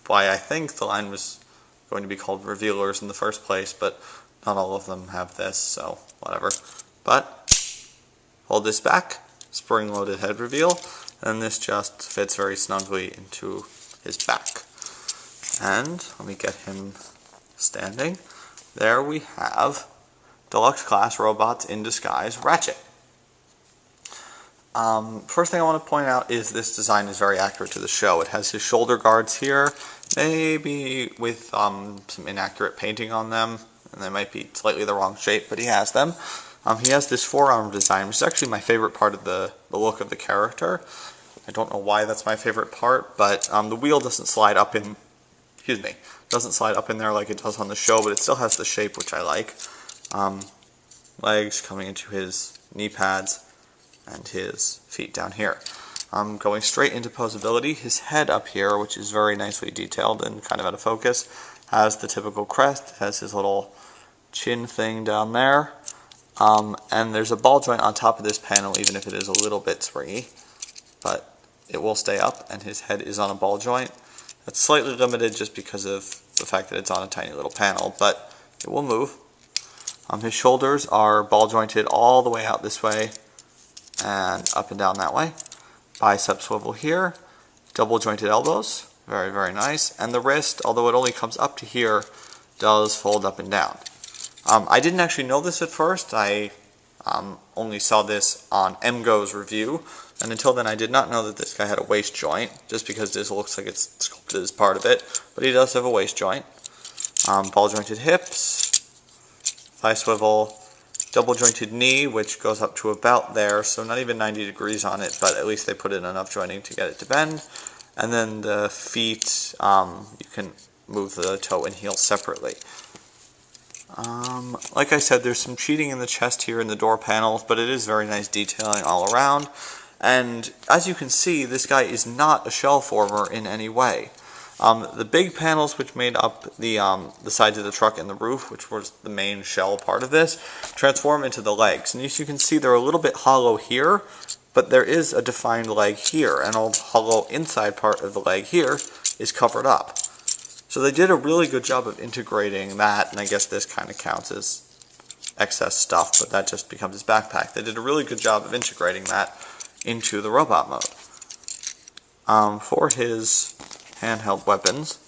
why I think the line was going to be called Revealers in the first place, but not all of them have this, so whatever. But hold this back, spring-loaded head reveal, and this just fits very snugly into his back. And let me get him standing. There we have Deluxe Class Robots in Disguise Ratchet. First thing I want to point out is this design is very accurate to the show. It has his shoulder guards here, maybe with some inaccurate painting on them, and they might be slightly the wrong shape, but he has them. He has this forearm design, which is actually my favorite part of the look of the character. I don't know why that's my favorite part, but the wheel doesn't slide up in, doesn't slide up in there like it does on the show, but it still has the shape, which I like. Legs coming into his knee pads, and his feet down here. Going straight into posability, his head up here, which is very nicely detailed and kind of out of focus, has the typical crest, has his little chin thing down there, and there's a ball joint on top of this panel, even if it is a little bit springy, but it will stay up, and his head is on a ball joint. That's slightly limited just because of the fact that it's on a tiny little panel, but it will move. His shoulders are ball jointed all the way out this way, and up and down that way. Bicep swivel here, double jointed elbows, very, very nice. And the wrist, although it only comes up to here, does fold up and down. I didn't actually know this at first. I only saw this on MGo's review, and until then I did not know that this guy had a waist joint, just because this looks like it's sculpted as part of it, but he does have a waist joint. Ball jointed hips, thigh swivel, double jointed knee, which goes up to about there, so not even 90 degrees on it, but at least they put in enough joining to get it to bend. And then the feet, you can move the toe and heel separately. Like I said, there's some cheating in the chest here in the door panels, but it is very nice detailing all around. And as you can see, this guy is not a shell former in any way. The big panels which made up the sides of the truck and the roof, which was the main shell part of this, transform into the legs. And as you can see, they're a little bit hollow here, but there is a defined leg here, and all the hollow inside part of the leg here is covered up. So they did a really good job of integrating that, and I guess this kind of counts as excess stuff, but that just becomes his backpack. They did a really good job of integrating that into the robot mode. For his handheld weapons,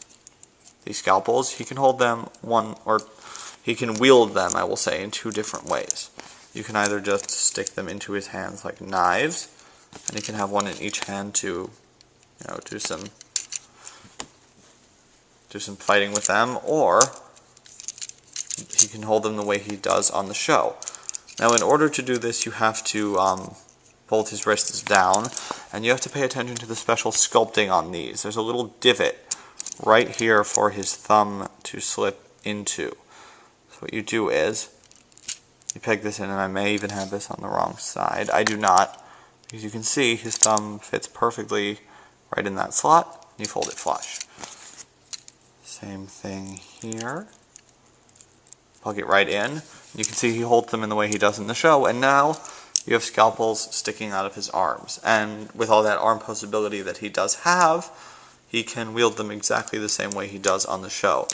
these scalpels, he can hold them he can wield them, I will say, in two different ways. You can either just stick them into his hands like knives, and he can have one in each hand to, do some fighting with them, or he can hold them the way he does on the show. Now, in order to do this, you have to hold his wrists down, and you have to pay attention to the special sculpting on these. There's a little divot right here for his thumb to slip into. So what you do is, you peg this in, and I may even have this on the wrong side. I do not, because you can see his thumb fits perfectly right in that slot, and you fold it flush. Same thing here. Plug it right in. You can see he holds them in the way he does in the show, and now you have scalpels sticking out of his arms. And with all that arm possibility that he does have, he can wield them exactly the same way he does on the show.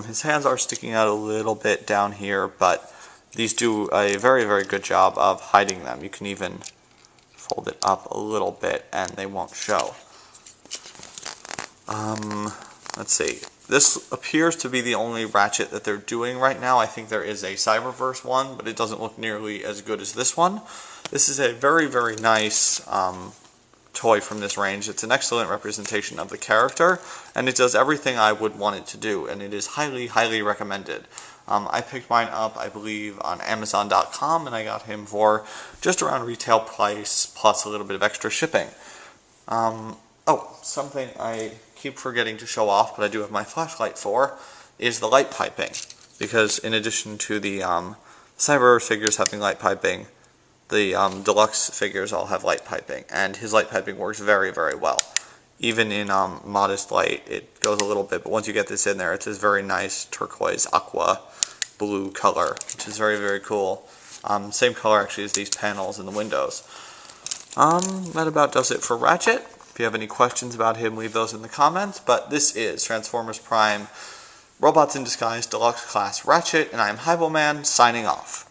His hands are sticking out a little bit down here, but these do a very, very good job of hiding them. You can even fold it up a little bit and they won't show. Let's see. This appears to be the only Ratchet that they're doing right now. I think there is a Cyberverse one, but it doesn't look nearly as good as this one. This is a very, very nice toy from this range. It's an excellent representation of the character, and it does everything I would want it to do, and it is highly, highly recommended. I picked mine up, I believe, on Amazon.com, and I got him for just around retail price, plus a little bit of extra shipping. Something I keep forgetting to show off, but I do have my flashlight for, is the light piping. Because in addition to the Cyber figures having light piping, the deluxe figures all have light piping, and his light piping works very, very well. Even in modest light, it goes a little bit, but once you get this in there, it's this very nice turquoise aqua blue color, which is very, very cool. Same color actually as these panels in the windows. That about does it for Ratchet. If you have any questions about him, leave those in the comments. But this is Transformers Prime Robots in Disguise Deluxe Class Ratchet, and I am Hybelman, signing off.